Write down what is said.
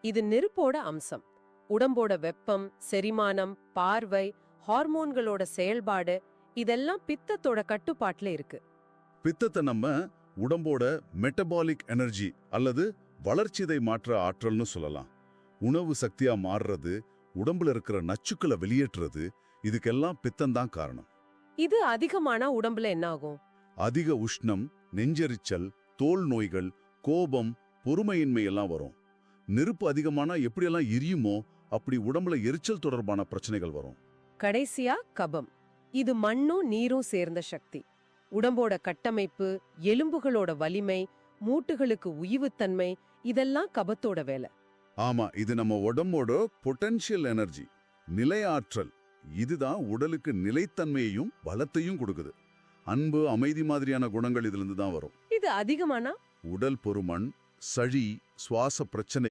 இது நெருப்போட அம்சம். உடம்போட வெப்பம், செரிமானம், பார்வை, ஹார்மோன்களோட செயல்பாடு இதெல்லாம் பித்தத்தோட கட்டுப்பாட்டுல இருக்கு. பித்தத்தை நம்ம உடம்போட மெட்டபாலிக் எனர்ஜி அல்லது வளர்ச்சிதை மாற்ற ஆற்றல்னு சொல்லலாம். உணவு சக்தியா மாறுறது, உடம்புல இருக்கிற நச்சுக்களை வெளியேற்றுறது, இதுக்கெல்லாம் பித்தம்தான் காரணம். இது அதிகமான உடம்புல என்ன ஆகும்? அதிக உஷ்ணம், நெஞ்செரிச்சல், தோல் நோய்கள், கோபம், பொறுமையின்மை எல்லாம் வரும். நெருப்பு அதிகமானா எப்படியெல்லாம் எரியுமோ அப்படி உடம்புல எரிச்சல் தொடர்பான பிரச்சனைகள் வரும். கடைசியா கபம். இது மண்ணும் நீரும் சேர்ந்த சக்தி. உடம்போட கட்டமைப்பு, எலும்புகளோட வலிமை, மூட்டுகளுக்கு உயிவுத்தன்மை இதெல்லாம் கபத்தோட வேலை. ஆமா, இது நம்ம உடம்போட பொட்டன்ஷியல் எனர்ஜி, நிலையாற்றல். இதுதான் உடலுக்கு நிலைத்தன்மையையும் பலத்தையும் கொடுக்குது. அன்பு, அமைதி மாதிரியான குணங்கள் இதுல இருந்து தான் வரும். இது அதிகமானா உடல் பருமன், சளி, சுவாச பிரச்சனை